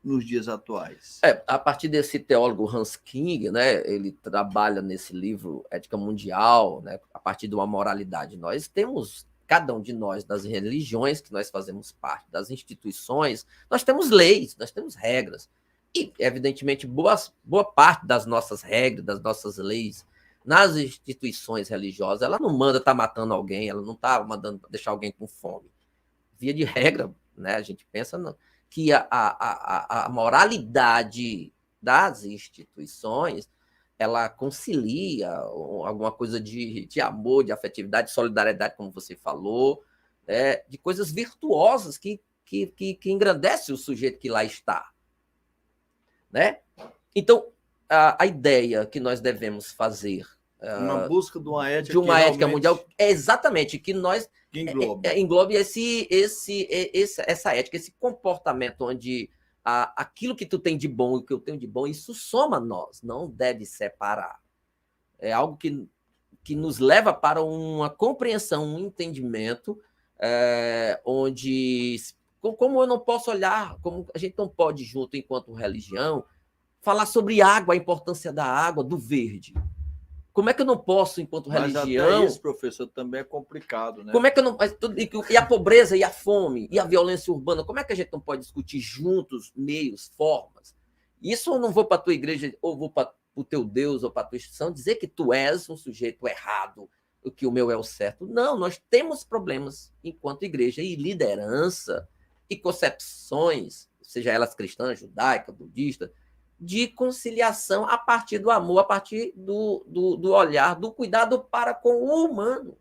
nos dias atuais? A partir desse teólogo Hans King, né? Ele trabalha nesse livro Ética Mundial, né? A partir de uma moralidade. Nós temos, cada um de nós, das religiões que nós fazemos parte, das instituições, nós temos leis, nós temos regras. E, evidentemente, boa parte das nossas regras, das nossas leis, nas instituições religiosas, ela não manda estar matando alguém, ela não está mandando deixar alguém com fome. Via de regra, né, a gente pensa que a moralidade das instituições, ela concilia alguma coisa de amor, de afetividade, de solidariedade, como você falou, de coisas virtuosas que engrandecem o sujeito que lá está. Né? Então, a ideia que nós devemos fazer... uma busca de uma ética, ética mundial, é exatamente que nós englobe essa ética, esse comportamento onde aquilo que tu tem de bom e o que eu tenho de bom, isso soma nós, não deve separar. É algo que nos leva para uma compreensão, um entendimento, onde... Como eu não posso olhar, como a gente não pode, junto, enquanto religião, falar sobre água, a importância da água, do verde. Como é que eu não posso, enquanto religião... Mas até isso, professor, também é complicado, né? Como é que eu não... E a pobreza, e a fome, e a violência urbana, como é que a gente não pode discutir juntos meios, formas? Isso eu não vou para a tua igreja, ou vou para o teu Deus, ou para a tua instituição, dizer que tu és um sujeito errado, que o meu é o certo. Não, nós temos problemas enquanto igreja e liderança e concepções, seja elas cristãs, judaica, budista, de conciliação a partir do amor, a partir do olhar, do cuidado para com o humano.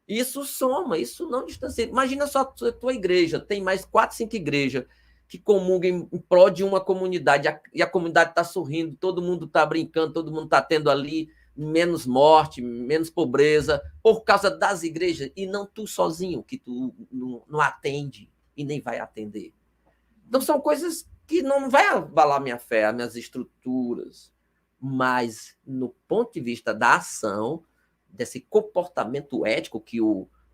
Isso soma, isso não distancia. Imagina só a tua igreja, tem mais 4, 5 igrejas que comungam em prol de uma comunidade, e a comunidade está sorrindo, todo mundo está brincando, todo mundo está tendo ali menos morte, menos pobreza, por causa das igrejas, e não tu sozinho, que tu não atende e nem vai atender. Então, são coisas que não vai abalar minha fé, as minhas estruturas, mas no ponto de vista da ação, desse comportamento ético,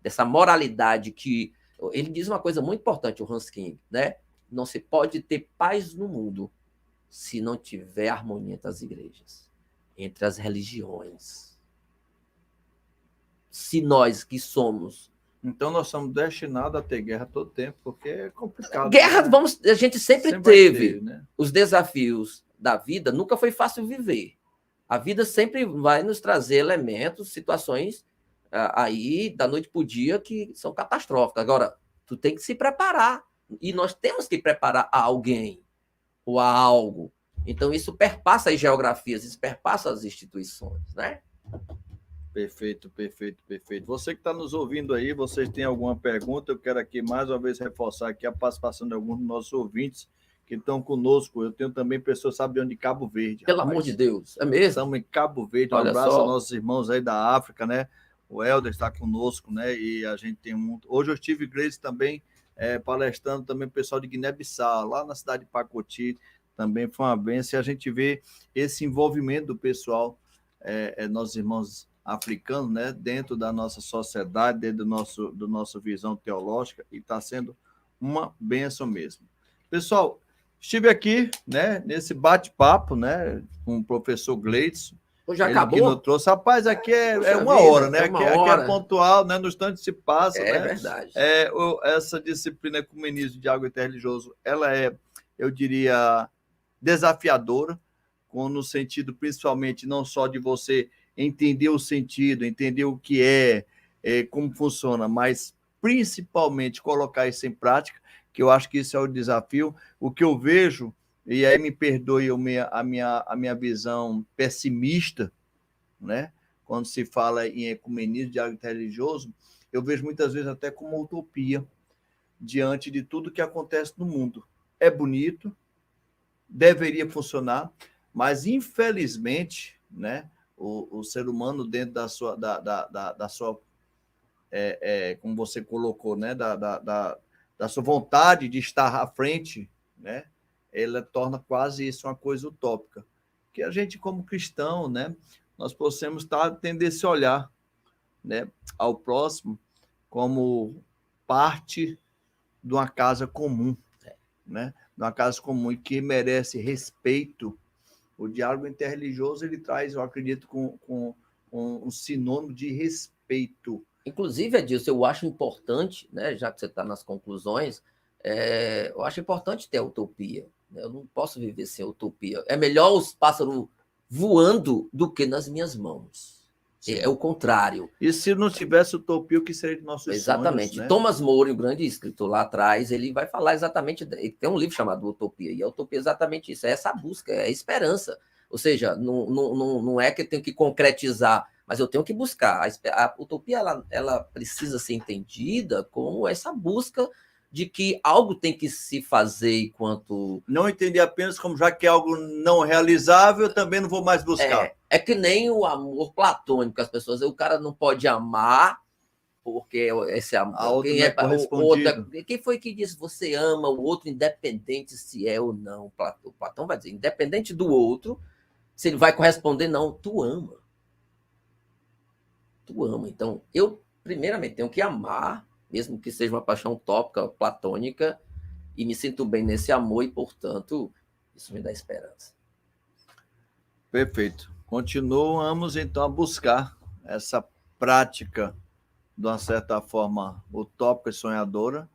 dessa moralidade que... Ele diz uma coisa muito importante, o Hans King, né? Não se pode ter paz no mundo se não tiver harmonia entre as igrejas, entre as religiões. Se nós que somos... Então, nós somos destinados a ter guerra todo tempo, porque é complicado. Guerra, né? A gente sempre teve, né? Os desafios da vida, nunca foi fácil viver. A vida sempre vai nos trazer elementos, situações aí, da noite para o dia, que são catastróficas. Agora, tu tem que se preparar. E nós temos que preparar a alguém ou a algo. Então, isso perpassa as geografias, isso perpassa as instituições, né? Perfeito. Você que está nos ouvindo aí, vocês têm alguma pergunta? Eu quero aqui mais uma vez reforçar aqui a participação de alguns dos nossos ouvintes que estão conosco. Eu tenho também pessoas, sabe onde? Cabo Verde. Pelo amor de Deus, é mesmo? Estamos em Cabo Verde. Um abraço aos nossos irmãos aí da África, né? O Helder está conosco, né? E a gente tem muito. Hoje eu estive, Gleice, também palestrando também o pessoal de Guiné-Bissau, lá na cidade de Pacoti. Também foi uma bênção. E a gente vê esse envolvimento do pessoal, nossos irmãos africanos, né? Dentro da nossa sociedade, dentro do nossa visão teológica, e está sendo uma bênção mesmo. Pessoal, estive aqui, né? Nesse bate-papo, né? Com o professor Gleidson. Já acabou? Que nos trouxe. Rapaz, aqui é uma hora, né? Aqui é pontual, né? No instante se passa, né? É verdade. Essa disciplina ecumenismo de água interreligioso, ela eu diria, desafiadora, no sentido, principalmente, não só de você entender o sentido, entender o que como funciona, mas principalmente colocar isso em prática, que eu acho que isso é o desafio. O que eu vejo, e aí me perdoe a minha visão pessimista, né? Quando se fala em ecumenismo de água interreligioso, eu vejo muitas vezes até como utopia diante de tudo que acontece no mundo. É bonito, deveria funcionar, mas infelizmente, né, o ser humano dentro da sua, como você colocou, né, da sua vontade de estar à frente, né, ela torna quase isso uma coisa utópica. Que a gente, como cristão, né, nós possamos estar tendo esse olhar, né, ao próximo como parte de uma casa comum, né, de uma casa comum e que merece respeito. O diálogo interreligioso, ele traz, eu acredito, com um sinônimo de respeito. Inclusive, Edilson, eu acho importante, né, já que você está nas conclusões, eu acho importante ter a utopia. Eu não posso viver sem utopia. É melhor os pássaros voando do que nas minhas mãos. Sim. É o contrário. E se não tivesse utopia, o que seria de nossos exatamente. sonhos? Né? Thomas More, o grande escritor lá atrás, ele vai falar exatamente. Ele tem um livro chamado Utopia, e a utopia é exatamente isso: é essa busca, é a esperança. Ou seja, não é que eu tenho que concretizar, mas eu tenho que buscar. A utopia ela precisa ser entendida como essa busca de que algo tem que se fazer enquanto... Não entender apenas como já que é algo não realizável, eu também não vou mais buscar. É que nem o amor platônico, as pessoas... O cara não pode amar porque esse amor... Quem é correspondido. Quem foi que disse você ama o outro independente se é ou não? O Platão vai dizer, independente do outro, se ele vai corresponder, não, tu ama. Tu ama. Então, eu, primeiramente, tenho que amar, mesmo que seja uma paixão utópica, platônica, e me sinto bem nesse amor e, portanto, isso me dá esperança. Perfeito. Continuamos, então, a buscar essa prática de uma certa forma utópica e sonhadora,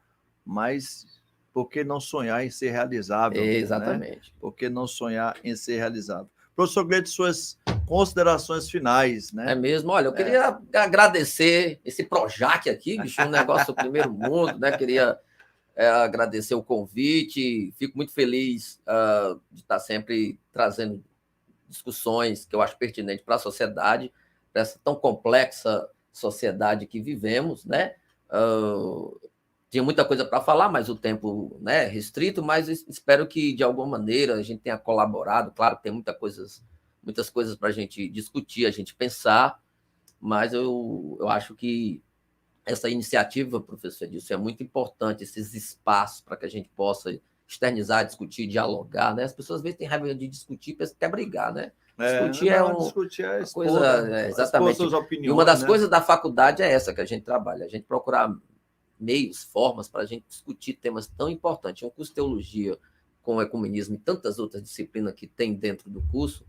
mas por que não sonhar em ser realizável? Exatamente. Né? Por que não sonhar em ser realizável? Professor Gleidson, suas considerações finais, né? É mesmo. Olha, eu queria agradecer esse Projac aqui, bicho, um negócio do primeiro mundo, né? Queria agradecer o convite. Fico muito feliz de estar sempre trazendo discussões que eu acho pertinentes para a sociedade, para essa tão complexa sociedade que vivemos, né? Tinha muita coisa para falar, mas o tempo, né, restrito, mas espero que, de alguma maneira, a gente tenha colaborado. Claro que tem muitas coisas para a gente discutir, a gente pensar, mas eu acho que essa iniciativa, professor Edilson, é muito importante, esses espaços para que a gente possa externizar, discutir, dialogar, né? As pessoas às vezes têm raiva de discutir, pensam que quer brigar, né? Discutir é expor, coisa, exatamente. Suas opiniões, e uma das coisas da faculdade é essa que a gente trabalha, a gente procurar meios, formas para a gente discutir temas tão importantes. Um curso de teologia com o ecumenismo e tantas outras disciplinas que tem dentro do curso,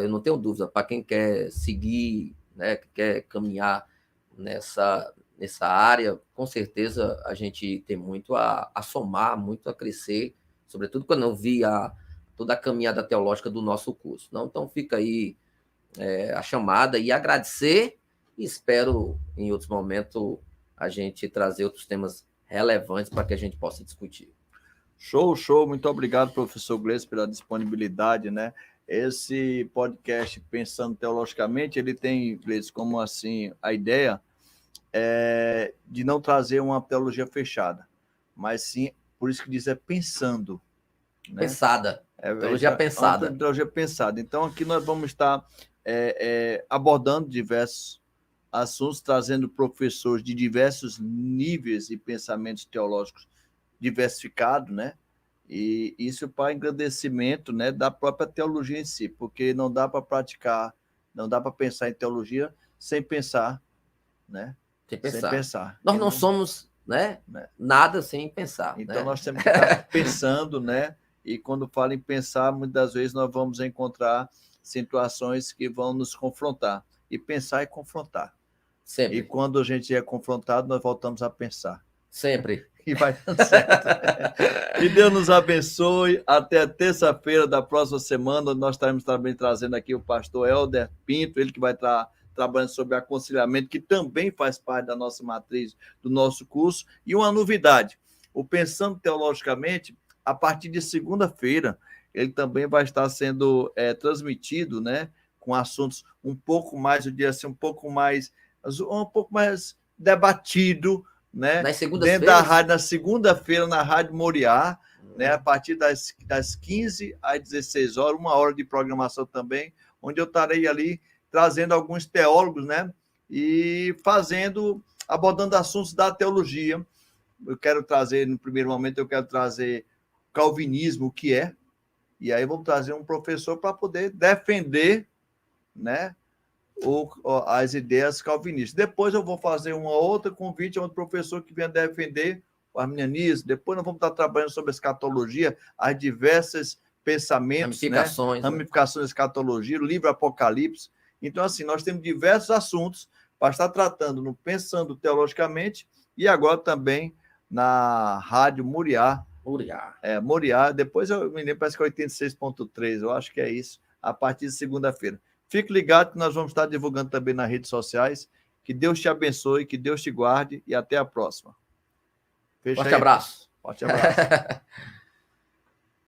eu não tenho dúvida, para quem quer seguir, né, que quer caminhar nessa área, com certeza a gente tem muito a somar, muito a crescer, sobretudo quando eu vi toda a caminhada teológica do nosso curso. Então fica aí a chamada e agradecer, e espero em outros momentos a gente trazer outros temas relevantes para que a gente possa discutir. Show. Muito obrigado, professor Gleidson, pela disponibilidade, né? Esse podcast, Pensando Teologicamente, ele tem, Gleidson, como assim, a ideia de não trazer uma teologia fechada, mas sim, por isso que diz, pensando, né? Pensada. Teologia pensada. Teologia pensada. Então, aqui nós vamos estar abordando diversos assuntos, trazendo professores de diversos níveis e pensamentos teológicos diversificados, né? E isso para engrandecimento, né, da própria teologia em si, porque não dá para praticar, não dá para pensar em teologia sem pensar, né? Sem pensar. Sem pensar. Nós não somos, né, nada sem pensar. Então, né? nós temos que estar pensando, né? E quando falo em pensar, muitas das vezes nós vamos encontrar situações que vão nos confrontar. E pensar é confrontar. Sempre. E quando a gente é confrontado, nós voltamos a pensar. Sempre. E vai dando certo. Que Deus nos abençoe. Até terça-feira da próxima semana, nós estaremos também trazendo aqui o pastor Helder Pinto, ele que vai estar trabalhando sobre aconselhamento, que também faz parte da nossa matriz, do nosso curso. E uma novidade, o Pensando Teologicamente, a partir de segunda-feira, ele também vai estar sendo transmitido, né, com assuntos um pouco mais, eu diria assim, um pouco mais debatido, né? Dentro da rádio, na segunda-feira, na Rádio Moriá, né? A partir das 15 às 16 horas, 1 hora de programação também, onde eu estarei ali trazendo alguns teólogos, né? E abordando assuntos da teologia. Eu quero trazer, no primeiro momento, calvinismo, o que é, e aí vamos trazer um professor para poder defender, né, as ideias calvinistas. Depois eu vou fazer um outro convite a um professor que venha defender o arminianismo. Depois nós vamos estar trabalhando sobre a escatologia, as diversas pensamentos, ramificações da escatologia, o livro Apocalipse. Então, assim, nós temos diversos assuntos para estar tratando no Pensando Teologicamente e agora também na Rádio Moriá. Moriá. Depois eu me lembro, parece que é 86.3, eu acho que é isso, a partir de segunda-feira. Fique ligado que nós vamos estar divulgando também nas redes sociais. Que Deus te abençoe, que Deus te guarde e até a próxima. Forte abraço. Forte abraço.